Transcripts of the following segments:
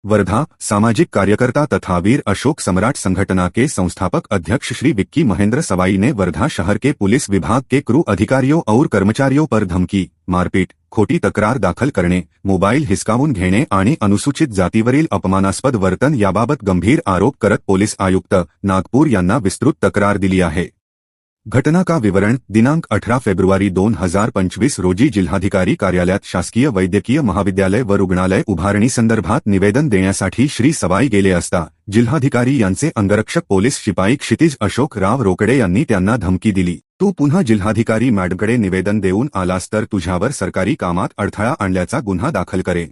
वर्धा सामाजिक कार्यकर्ता तथा वीर अशोक सम्राट संगठना के संस्थापक अध्यक्ष श्री विक्की महेंद्र सवाई ने वर्धा शहर के पुलिस विभाग के क्रू अधिकारियों और कर्मचारियों पर धमकी, मारपीट, खोटी तक्रार दाखल करणे, मोबाईल हिसकावून घेणे आणि अनुसूचित जातीवरील अपमानास्पद वर्तन याबाबत गंभीर आरोप करत पोलीस आयुक्त नागपूर यांना विस्तृत तक्रार दिली आहे। घटना का विवरण दिनांक 18 फेब्रुवारी 2025 रोजी जिल्हाधिकारी कार्यालयात शासकीय वैद्यकीय महाविद्यालय व रुग्णालय उभारणी संदर्भात निवेदन देण्यासाठी श्री सवाई गेले असता जिल्हाधिकारी यांचे अंगरक्षक पोलीस शिपाई क्षितिज अशोक राव रोकडे यांनी त्यांना धमकी दिली, तू पुन्हा जिल्हाधिकारी मॅडमकडे निवेदन देऊन आलास तर तुझ्यावर सरकारी कामात अडथळा आणल्याचा गुन्हा दाखल करेन।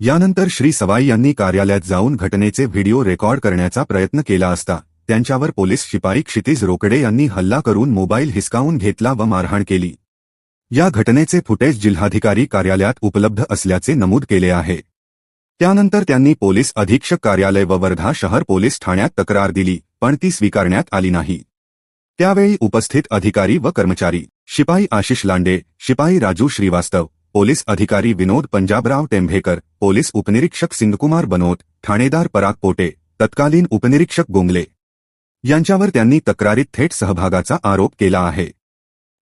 यानंतर श्री सवाई यांनी कार्यालयात जाऊन घटनेचे व्हिडिओ रेकॉर्ड करण्याचा प्रयत्न केला असता त्यांच्यावर पोलीस शिपाई क्षितिज रोकडे यांनी हल्ला करून मोबाईल हिसकावून घेतला व मारहाण केली। या घटनेचे फुटेज जिल्हाधिकारी कार्यालयात उपलब्ध असल्याचे नमूद केले आहे। त्यानंतर त्यांनी पोलीस अधीक्षक कार्यालय व वर्धा शहर पोलीस ठाण्यात तक्रार दिली, पण ती स्वीकारण्यात आली नाही। त्यावेळी उपस्थित अधिकारी व कर्मचारी शिपाई आशिष लांडे, शिपाई राजू श्रीवास्तव, पोलीस अधिकारी विनोद पंजाबराव टेंभेकर, पोलीस उपनिरीक्षक सिंगकुमार बनोत, ठाणेदार पराग पोटे, तत्कालीन उपनिरीक्षक गोंगले यांच्यावर त्यांनी तक्रारीत थेट सहभागाचा आरोप केला आहे।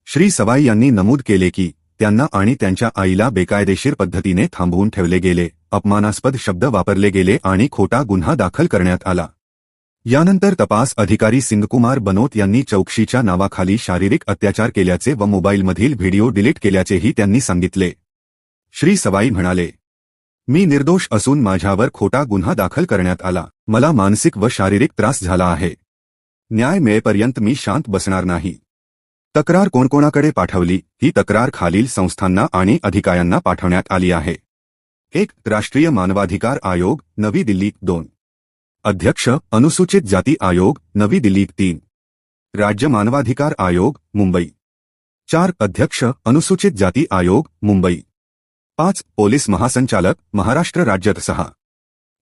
श्री सवाई यांनी नमूद केले की त्यांना आणि त्यांच्या आईला बेकायदेशीर पद्धतीने थांबवून ठेवले गेले, अपमानास्पद शब्द वापरले गेले आणि खोटा गुन्हा दाखल करण्यात आला। यानंतर तपास अधिकारी सिंगकुमार बनोत यांनी चौकशीच्या नावाखाली शारीरिक अत्याचार केल्याचे व मोबाईलमधील व्हिडिओ डिलीट केल्याचेही त्यांनी सांगितले। श्री सवाई म्हणाले, मी निर्दोष असून माझ्यावर खोटा गुन्हा दाखल करण्यात आला, मला मानसिक व शारीरिक त्रास झाला आहे। न्याय मिळेपर्यंत मी शांत बसणार नाही। तक्रार कोणकोणाकडे पाठवली, ही तक्रार खालील संस्थांना आणि अधिकाऱ्यांना पाठवण्यात आली आहे। 1. राष्ट्रीय मानवाधिकार आयोग, नवी दिल्ली 2. अध्यक्ष अनुसूचित जाती आयोग, नवी दिल्ली 3. राज्य मानवाधिकार आयोग, मुंबई 4. अध्यक्ष अनुसूचित जाती आयोग, मुंबई 5. पोलीस महासंचालक महाराष्ट्र राज्य 6.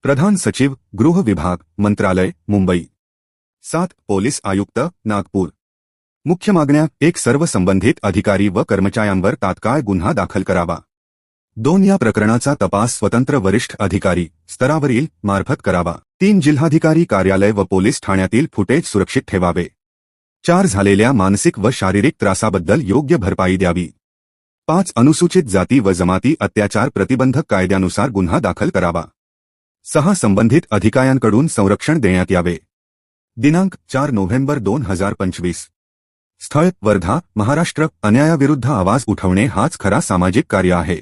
प्रधान सचिव गृह विभाग मंत्रालय मुंबई 7. पोलीस आयुक्त नागपूर। मुख्य मागण्या 1. सर्व संबंधित अधिकारी व कर्मचाऱ्यांवर तात्काळ गुन्हा दाखल करावा। 2. या प्रकरणाचा तपास स्वतंत्र वरिष्ठ अधिकारी स्तरावरील मार्फत करावा। 3. जिल्हाधिकारी कार्यालय व पोलीस ठाण्यातील फुटेज सुरक्षित ठेवावे। 4. झालेल्या मानसिक व शारीरिक त्रासाबद्दल योग्य भरपाई द्यावी। 5. अनुसूचित जाती व जमाती अत्याचार प्रतिबंधक कायद्यानुसार गुन्हा दाखल करावा। 6. संबंधित अधिकाऱ्यांकडून संरक्षण देण्यात यावे। दिनांक 4 नोव्हेंबर 2025। स्थळ वर्धा, महाराष्ट्र। अन्यायाविरुद्ध आवाज उठवणे हाच खरा सामाजिक कार्य आहे।